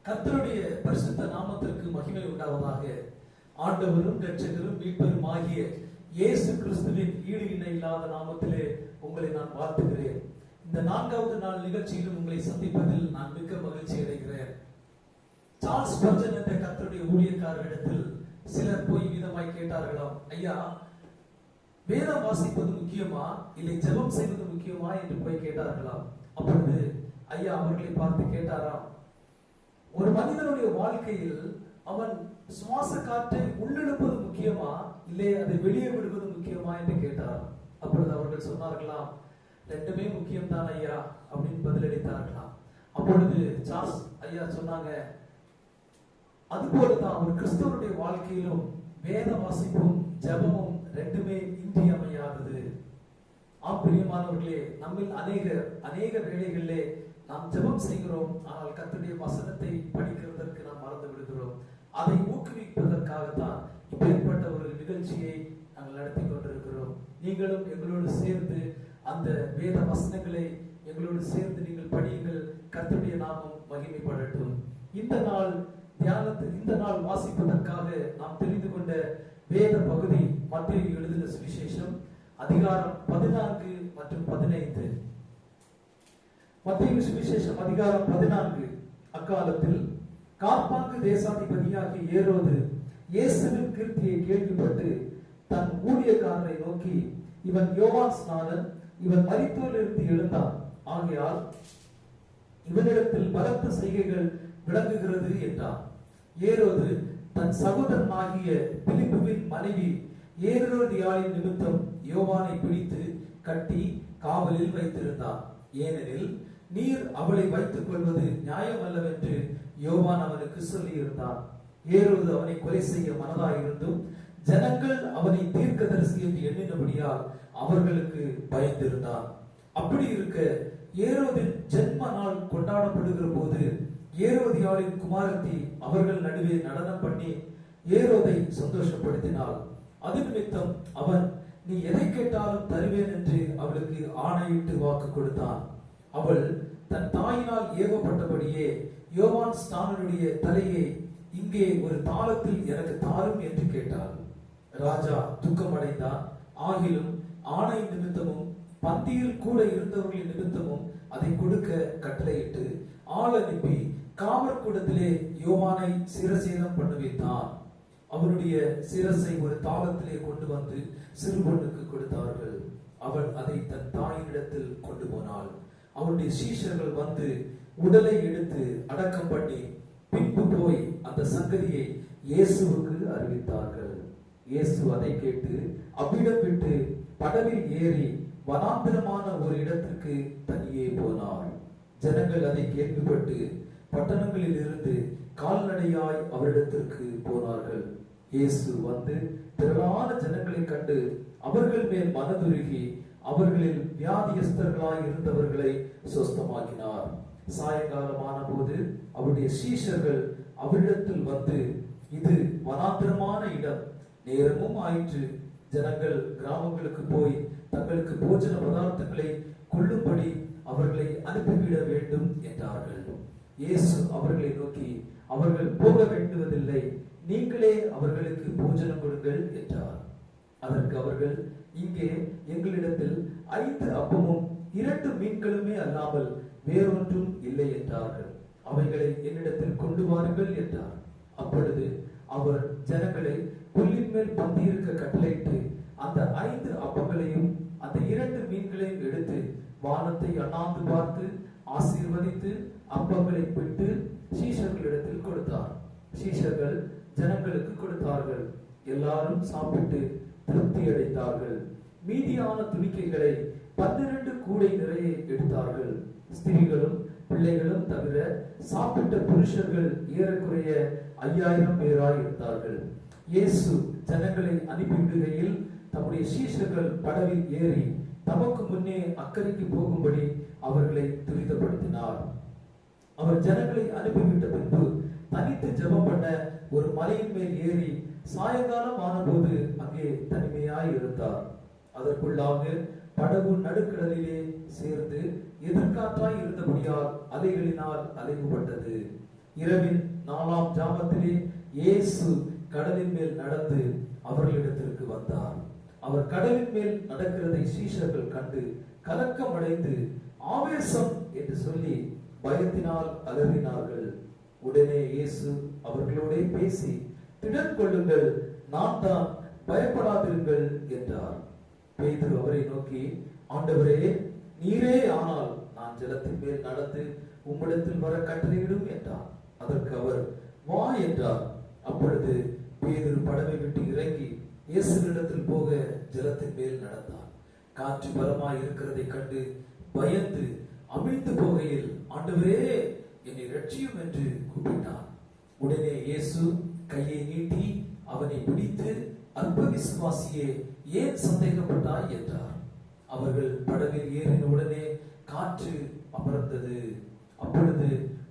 கர்த்தருடைய பரிசுத்த நாமத்திற்கு மகிமை உண்டாவதாக. ஆண்டவரும் இரட்சகரும் மீட்பரும் ஆகிய இயேசு கிறிஸ்துவின் ஈடு இணை இல்லாத நாமத்திலே உங்களை நான் வாழ்த்துகிறேன். இந்த 4வது நாள் நிகழ்ச்சியிலும் உங்களை சந்திப்பதில் நான் மிக்க மகிழ்ச்சி அடைகிறேன். சார்ல்ஸ் ஸ்பர்ஜன் என்ற கர்த்தருடைய ஊழியக்காரரிடத்தில் சிலர் போய் விதமாய் கேட்டார்களாம், ஐயா, வேதம் வாசிப்பது முக்கியமா இல்லை ஜெபம் செய்வது முக்கியமா என்று போய் கேட்டார்களாம். அப்பொழுது ஐயா அவர்களை பார்த்து கேட்டாராம், ஒரு மனிதனுடைய வாழ்க்கையில் அவன் சுவாச காற்றை உள்ளெடுப்பது முக்கியமா இல்லை அதை வெளியே விடுவது முக்கியமா என்று கேட்டார். அப்பொழுது அவர்கள் சொன்னார்களாம், ரெண்டுமே முக்கியம் தான் ஐயா அப்படின்னு பதிலளித்தார்களாம். அப்பொழுது சார்ல்ஸ் ஐயா சொன்னாங்க, அதுபோலதான் ஒரு கிறிஸ்தவனுடைய வாழ்க்கையிலும் வேத வாசிப்பும் ஜெபமும் ரெண்டுமே இன்றியமையாதது. பிரியமானவர்களே, நம்மில் அநேக வேளைகளிலே நாம் ஜெபம் செய்கிறோம், ஆனால் கர்த்தருடைய வசனத்தை படிக்கிறதற்கு நாம் மறந்து விடுகிறோம். அதை ஊக்குவிப்பதற்காகத்தான் இப்பேற்பட்ட ஒரு நிகழ்ச்சியை நாங்கள் நடத்தி கொண்டிருக்கிறோம். நீங்களும் எங்களோடு சேர்ந்து அந்த வேத வசனங்களை எங்களோடு சேர்ந்து நீங்கள் படியுங்கள். கர்த்தருடைய நாமம் மகிமைப்படட்டும். இந்த நாள் வாசிப்பதற்காக நாம் தெரிந்து கொண்ட வேத பகுதி மத்தேயு எழுதின சுவிசேஷம் அதிகாரம் 14 மற்றும் 15. மத்தேயு சுவிசேஷம் அதிகாரம் 14. அக்காலத்தில் கார்பாங்கு தேசாதிபதியாகிய ஏரோது இயேசுவின் கீர்த்தியை கேள்விப்பட்டு தன் ஊழியக்காரரை நோக்கி, இவன் யோவான் ஸ்நானன், இவன் மரித்தோரிலிருந்து எழுந்தான், ஆகையால் இவனிடத்தில் பலத்த செய்கைகள் விளங்குகிறது என்றான். ஏரோது தன் சகோதரனாகிய பிலிப்புவின் மனைவி ஏரோதியாளின் நிமித்தம் யோவானை பிடித்து கட்டி காவலில் வைத்திருந்தான். ஏனெனில் நீர் அவளை வைத்துக் கொள்வது நியாயமல்லவென்று யோவான் அவனுக்கு சொல்லியிருந்தான். ஏரோது அவனை கொலை செய்ய மனதாயிருந்தும் ஜனங்கள் அவனை தீர்க்கதரிசி என்று எண்ணினபடியால் அவர்களுக்கு பயந்திருந்தான். அப்படி இருக்க ஏரோதின் ஜென்ம நாள் கொண்டாடப்படுகிற போது ஏரோதியாளின் குமாரத்தி அவர்கள் நடுவே நடனம் பண்ணி ஏரோதை சந்தோஷப்படுத்தினாள். அது நிமித்தம் அவன், நீ எதை கேட்டாலும் தருவேன் என்று அவளுக்கு ஆணையிட்டு வாக்கு கொடுத்தான். அவள் தன் தாயினால் ஏவப்பட்டபடியே யோவான் ஸ்நானனுடைய தலையை இங்கே ஒரு தாளத்தில் எனக்கு தாரும் என்று கேட்டாள். ராஜா துக்கமடைந்தான். ஆகிலும் ஆணை நிமித்தமும் பந்தியில் கூட இருந்தவர்களின் நிமித்தமும் அதை கொடுக்க கட்டளையிட்டு ஆள் அனுப்பி காவற்கூடத்திலே யோவானை சிரசேதம் பண்ணுவித்தான். அவனுடைய சிரசை ஒரு தாளத்திலே கொண்டு வந்து சிறு பொண்ணுக்கு கொடுத்தார்கள். அவள் அதை தன் தாயினிடத்தில் கொண்டு போனாள். அவனுடைய சீஷர்கள் வந்து உடலை எடுத்து அடக்கம் பண்ணி பின்பு போய் அந்த சங்கதியை இயேசுவுக்கு அறிவித்தார்கள். இயேசு அதை கேட்டு அவ்விடம் விட்டு படவில் ஏறி வனாந்திரமான ஒரு இடத்திற்கு தனியே போனார். ஜனங்கள் அதை கேள்விப்பட்டு பட்டணங்களில் இருந்து கால்நடையாய் அவரிடத்திற்கு போனார்கள். இயேசு வந்து திரளான ஜனங்களை கண்டு அவர்கள் மேல் மனதுருகி அவர்களில் வியாதியஸ்தர்களாய் இருந்தவர்களை சொஸ்தமாக்கினார். சாயங்காலமான போது அவருடைய சீஷர்கள் அவரிடத்தில் வந்து, இது வனாந்திரமான இடம், நேரமும் ஆயிற்று, ஜனங்கள் கிராமங்களுக்கு போய் தங்களுக்கு போஜன பதார்த்தங்களை கொள்ளும்படி அவர்களை அனுப்பிவிட வேண்டும் என்றார்கள். இயேசு அவர்களை நோக்கி, அவர்கள் போக வேண்டுவதில்லை, நீங்களே அவர்களுக்கு போஜனம் கொடுங்கள் என்றார். அதற்கு அவர்கள், இங்கே எங்களிடத்தில் 5 அப்பமும் 2 மீன்களுமே அல்லாமல் வேறொன்றும் இல்லை என்றார்கள். அவைகளை என்னிடத்தில் கொண்டு வாருங்கள் என்றார். அப்பொழுது அவர் ஜனங்களை புல்லின் மேல் பந்தியிருக்க கட்டளையிட்டு அந்த 5 அப்பங்களையும் அந்த 2 மீன்களையும் எடுத்து வானத்தை அண்ணாந்து பார்த்து ஆசீர்வதித்து அப்பங்களை பிட்டு சீஷர்களிடத்தில் கொடுத்தார். சீஷர்கள் ஜனங்களுக்கு கொடுத்தார்கள். எல்லாரும் சாப்பிட்டு திருப்தி அடைந்தார்கள். மீதியான துணிக்கைகளை 12 கூடை நிறைய எடுத்தார்கள். ஸ்திரீகளும் பிள்ளைகளும் தவிர சாப்பிட்ட புருஷர்கள் ஏறக்குறைய 5000 பேராய் இருந்தார்கள். இயேசு ஜனங்களை அனுப்பிவிடுகையில் தம்முடைய சீஷர்கள் படவில் ஏறி தமக்கு முன்னே அக்கறைக்கு போகும்படி அவர்களை துரிதப்படுத்தினார். அவர் ஜனங்களை அனுப்பிவிட்ட பின்பு தனித்து ஜெபம் பண்ண ஒரு மலையின் மேல் ஏறி சாயங்காலம் ஆனபோது அங்கே தனிமையாய் இருந்தார். அதற்குள்ளாக படகு நடுக்கடலிலே சேர்ந்து எதிர்காற்றாய் இருந்தபடியால் அலைகளினால் அலைவுபட்டது. இரவின் 4ஆம் ஜாமத்திலே இயேசு கடலின் மேல் நடந்து அவர்களிடத்திற்கு வந்தார். அவர் கடலின் மேல் நடக்கிறதை சீஷர்கள் கண்டு கலக்கம் அடைந்து ஆவேசம் என்று சொல்லி பயத்தினால் அலறினார்கள். உடனே இயேசு அவர்களோடே பேசி, திடன் கொள்ளுங்கள், நான் தான், பயப்படாதிருங்கள் என்றார். பேதுரு அவரை நோக்கி, ஆண்டவரே, நீரே ஆனால் நான் ஜலத்தின் மேல் நடந்து உம்மிடத்தில் வர கட்டளையிடும் என்றார். அதற்கு அவர், வா என்றார். அப்பொழுது பேதுரு படவை விட்டு இறங்கி இயேசுவினிடத்தில் போக ஜலத்தின் மேல் நடந்தார். காற்று பலமாய் இருக்கிறதை கண்டு பயந்து அமிழ்ந்து போகையில், ஆண்டவரே, என்னை ரட்சியும் என்று கூப்பிட்டார். உடனே இயேசு கையை நீட்டி அவனை பிடித்து, அற்ப விசுவாசியே, ஏன் சந்தேகப்பட்டாய் என்றார். அவர்கள் படகில் ஏறின உடனே காற்று அமர்ந்தது. அப்பொழுது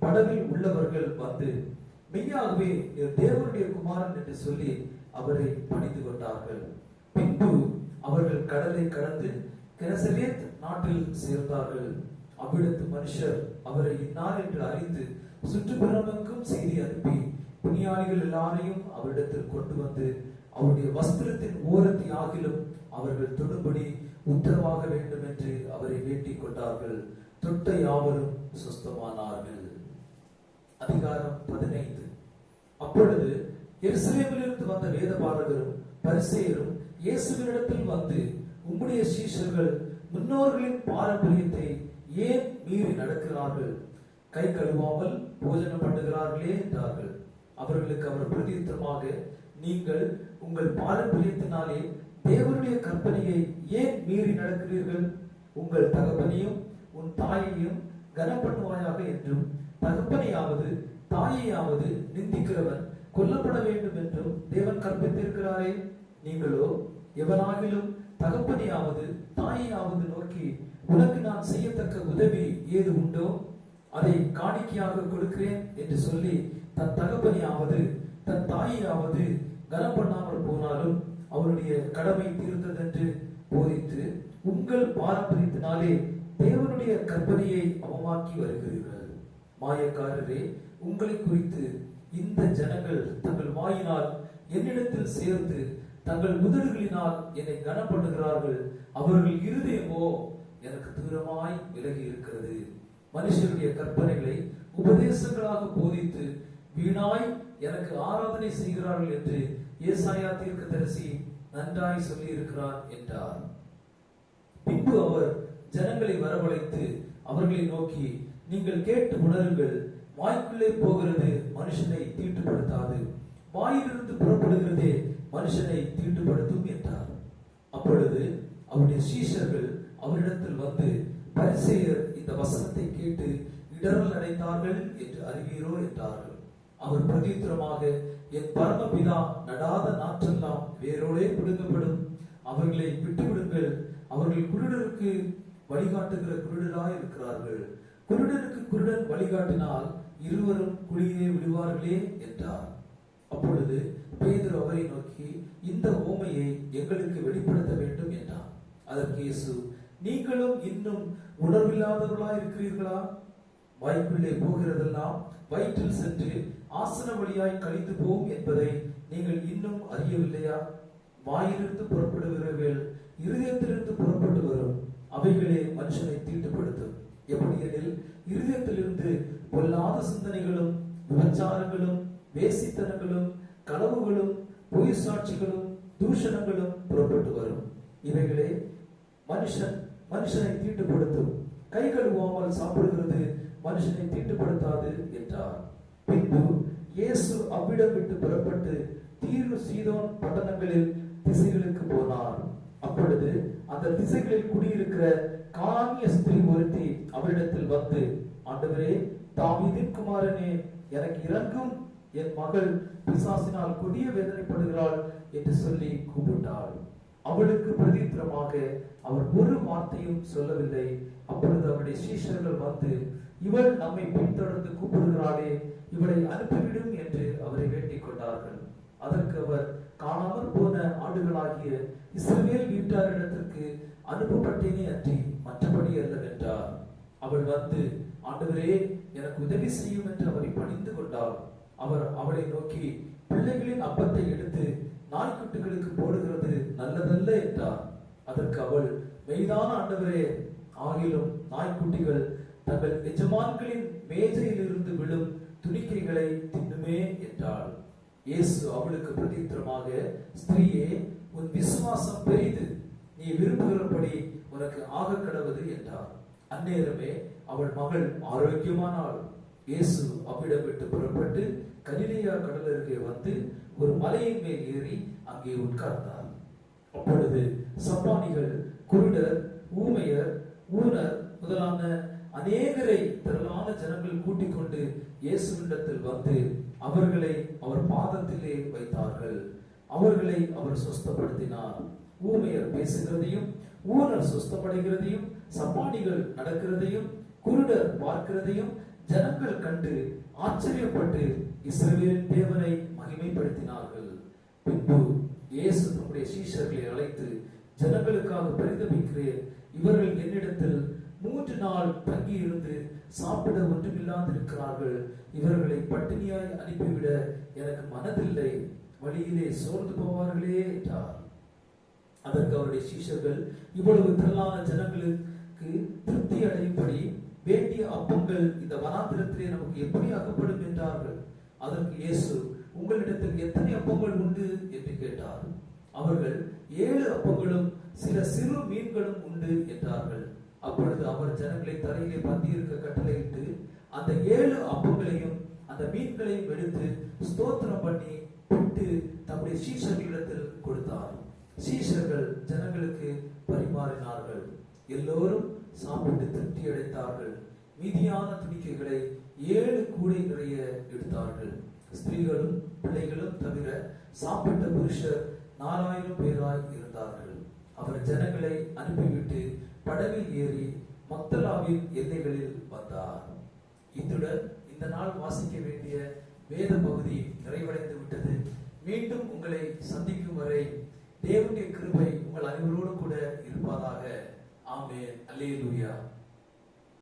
படகில் உள்ளவர்கள் வந்து, மெய்யாகவே நீர் தேவனுடைய குமாரன் என்று சொல்லி அவரை பணிந்து கொண்டார்கள். பின்பு அவர்கள் கடலை கடந்து கெனசரேத் நாட்டில் சேர்ந்தார்கள். அவ்விடத்து மனுஷர் அவரை இன்னார் என்று அறிந்து சுற்றுப்புறமெங்கும் செய்தி அனுப்பி பிணியாளிகள் எல்லாரையும் அவரிடத்தில் கொண்டு வந்து அவருடைய வஸ்திரத்தின் ஓரத்தை ஆகிலும் அவர்கள் தொடும்படி உத்தரவாக வேண்டும் என்று அவரை வேண்டிக் கொண்டார்கள். தொட்ட யாவரும் சுஸ்தமானார்கள். அதிகாரம் 15. அப்பொழுது எருசலேமிலிருந்து வந்த வேதபாரகரும் பரிசேயரும் இயேசுவினிடத்தில் வந்து, உம்முடைய சீஷர்கள் முன்னோர்களின் பாரம்பரியத்தை ஏன் மீறி நடக்கிறார்கள்? கை கழுவாமல் போஜனம் பண்ணுகிறார்களே என்றார்கள். அவர்களுக்கு அவர் பிரதியுத்தரமாக, நீங்கள் உங்கள் பாரம்பரியத்தினாலே தேவனுடைய கற்பனையை ஏன் மீறி நடக்கிறீர்கள்? உங்கள் தகப்பனையும் உன் தாயையும் கனப்படுவாயாக என்றும், தகப்பனையாவது தாயையாவது நிந்திக்கிறவன் கொல்லப்பட வேண்டும் என்றும் தேவன் கற்பித்திருக்கிறாரே. நீங்களோ எவனாகிலும் தகப்பனையாவது தாயையாவது நோக்கி, உனக்கு நான் செய்யத்தக்க உதவி ஏது உண்டோ அதை காணிக்கையாக கொடுக்கிறேன் என்று சொல்லி தன் தகப்பனையாவது தன் தாயையாவது கனம் பண்ணாமல் போனாலும் அவருடைய கடமை தீர்ந்ததென்று போதித்து உங்கள் பாரம்பரியத்தினாலே தேவனுடைய கற்பனையை அவமாக்கி வருகிறீர்கள். மாயக்காரரே, உங்களை குறித்து இந்த ஜனங்கள் தங்கள் வாயினால் என்னிடத்தில் சேர்ந்து தங்கள் உதடுகளினால் என்னை கனப்படுகிறார்கள். அவர்கள் இருதயமோ எனக்கு தூரமாய் விலகி இருக்கிறது. மனுஷருடைய கற்பனைகளை உபதேசங்களாக போதித்து வீணாய் எனக்கு ஆராதனை செய்கிறார்கள் என்று ஏசாயா தீர்க்கதரிசி நன்றாய் சொல்லி இருக்கிறார் என்றார். பின்பு அவர் ஜனங்களை வரவழைத்து அவர்களை நோக்கி, நீங்கள் கேட்டு உணருங்கள், வாய்க்குள்ளே போகிறது மனுஷனை தீட்டுப்படுத்தாது, வாயிலிருந்து புறப்படுகிறதே மனுஷனை தீட்டுப்படுத்தும் என்றார். அப்பொழுது அவருடைய சீஷர்கள் அவரிடத்தில் வந்து, பரிசேயர் இந்த வசனத்தை கேட்டு இடரல் அடைந்தார்கள் என்று அறிவீரோ என்றார்கள். அவர் பிரதியுத்தரமாக, என் பரமபிதா நடாத நாற்றெல்லாம் வேரோடே பிடுங்கப்படும். அவர்களை விட்டுவிடுங்கள். அவர்கள் குருடருக்கு வழிகாட்டுகிற குருடராய் இருக்கிறார்கள். குருடனுக்கு குருடன் வழிகாட்டினால் இருவரும் குழியிலே விடுவார்களே என்றார். அப்பொழுது பேதுரு அவரை நோக்கி, இந்த உவமையை எங்களுக்கு வெளிப்படுத்த வேண்டும் என்றார். அதற்கு இயேசு, நீங்களும் இன்னும் உணர்வில்லாதவர்களாய் இருக்கிறீர்களா? வாய்க்குள்ளே போகிறதெல்லாம் வயிற்றில் சென்று ஆசன வழியாய் கழிந்து போகும் என்பதை நீங்கள் இன்னும் அறியவில்லையா? வாயிலிருந்து புறப்படுகிறவர்கள் இருதயத்திலிருந்து புறப்பட்டு வரும், அவைகளே மனுஷனை தீட்டுப்படுத்தும். எப்படியெனில் இருதயத்திலிருந்து பொல்லாத சிந்தனைகளும் விபச்சாரங்களும் வேசித்தனங்களும் களவுகளும் பொய் சாட்சிகளும் தூஷணங்களும் புறப்பட்டு வரும். இவைகளே மனுஷனை தீட்டுப்படுத்தும். கை கழுவாமல் சாப்பிடுகிறது மனுஷனை தீட்டுப்படுத்தாது என்றார். பின்பு இயேசு அவ்விடம் விட்டு புறப்பட்டு தீரு சீதோன் பட்டணங்களில் திசைகளுக்கு போனார். அப்பொழுது அந்த திசைகளில் குடியிருக்கிற கானானிய ஸ்திரீ ஒருத்தி அவரிடத்தில் வந்து, ஆண்டவரே, தாவீதின் குமாரனே, எனக்கு இரங்கும், என் மகள் பிசாசினால் கொடிய வேதனைப்படுகிறாள் என்று சொல்லி கூப்பிட்டாள். அவளுக்கு பிரதித்திரமாக அவர் ஒரு வார்த்தையும் சொல்லவில்லை. அப்பொழுது அவருடைய சீஷர்கள் வந்து, இவள் நம்மை பின்தொடர்ந்து கூப்பிடுகிறாளே, இவளை அனுப்பிவிடும் என்று அவரை வேண்டிக் கொண்டார்கள். அதற்கு அவர், காணாமற் போன ஆடுகளாகிய இஸ்ரவேல் வீட்டாரிடத்திற்கு அனுப்பப்பட்டேனே அன்றி மற்றபடி அல்லவென்றார். அவள் வந்து, ஆண்டவரே, எனக்கு உதவி செய்யும் என்று அவரை பணிந்து கொண்டார். என்றால் அவர் அவளை நோக்கி, பிள்ளைகளின் அப்பத்தை எடுத்து நாய்க்குட்டிகளுக்கு போடுகிறது நல்லதல்ல என்றார். அதற்கு அவள், மெய்தான ஆண்டவரே, ஆகிலும் நாய்க்குட்டிகள் தங்கள் எஜமான்களின் மேஜையிலிருந்து விழும் துணிக்கைகளை தின்னுமே என்றாள். இயேசு அவளுக்கு பிரதித்திரமாக, ஸ்திரீயே, உன் விசுவாசம் பெரிது, நீ விரும்புகிறபடி உனக்கு ஆக கடவது என்றார். அந்நேரமே அவள் மகள் ஆரோக்கியமானாள். இயேசு அவ்விடம் விட்டு புறப்பட்டு கலிலேயா கடல் அருகே வந்து ஒரு மலையின் மேல் ஏறி அங்கே உட்கார்ந்தார். அப்பொழுது சப்பானிகள், குருடர், ஊமையர், ஊனர் முதலான அநேகரை திரளான ஜனங்கள் கூட்டிக் கொண்டு இயேசுவிடத்தில் வந்து அவர்களை அவர் பாதத்திலே வைத்தார்கள். அவர்களை அவர் சுஸ்தப்படுத்தினார். ஊமையர் பேசுகிறதையும், ஊனர் சுஸ்தப்படுகிறதையும், சப்பானிகள் நடக்கிறதையும், குருடர் பார்க்கிறதையும் ஜனங்கள் கண்டு ஆச்சரியப்பட்டு இஸ்ரவேலின் தேவனை மகிமைப்படுத்தினார்கள். பின்பு இயேசு தம்முடைய சீஷர்களை அழைத்து, ஜனங்களுக்காக பரிதபிக்கிறேன், இவர்கள் என்னிடத்தில் 3 நாள் தங்கி இருந்து சாப்பிட ஒன்றுமில்லாதிருக்கிறார்கள். இவர்களை பட்டினியாய் அனுப்பிவிட எனக்கு மனதில்லை, வழியிலே சோர்ந்து போவார்களே என்றார். அதற்கு அவருடைய சீஷர்கள், இவ்வளவு திரளான ஜனங்களுக்கு திருப்தி அடையும்படி வேண்டிய அப்பங்கள் இந்த வனாந்திரத்திலே நமக்கு எப்படி அகப்படும் என்றார்கள். அதற்கு இயேசு, உங்களிடத்தில் எத்தனை அப்பங்கள் உண்டு என்று கேட்டார். அவர்கள், 7 அப்பங்களும் சில சிறு மீன்களும் உண்டு என்றார்கள். அப்பொழுது அவர் ஜனங்களை தரையிலே பந்தியிருக்க கட்டளையிட்டு அந்த 7 அப்பங்களையும் அந்த மீன்களையும் எடுத்து ஸ்தோத்திரம் பண்ணி பிட்டு தம்முடைய சீஷர்களிடத்தில் கொடுத்தார். சீஷர்கள் ஜனங்களுக்கு பரிமாறினார்கள். எல்லோரும் சாப்பிட்டு திருப்தி அடைந்தார்கள். மீதியான துணிக்கைகளை 7 கூடை நிறைய எடுத்தார்கள். ஸ்திரீகளும் பிள்ளைகளும் தவிர சாப்பிட்ட புருஷர் 4000 பேராய் இருந்தார்கள். அவர் ஜனங்களை அனுப்பிவிட்டு படவில் ஏறி மக்தலாவின் எல்லைகளில் வந்தார். இத்துடன் இந்த நாள் வாசிக்க வேண்டிய வேத பகுதி நிறைவடைந்து விட்டது. மீண்டும் உங்களை சந்திக்கும் வரை தேவனுடைய கிருபை உங்கள் அனைவரோடு கூட இருப்பதாக. ஆமென். அல்லேலூயா.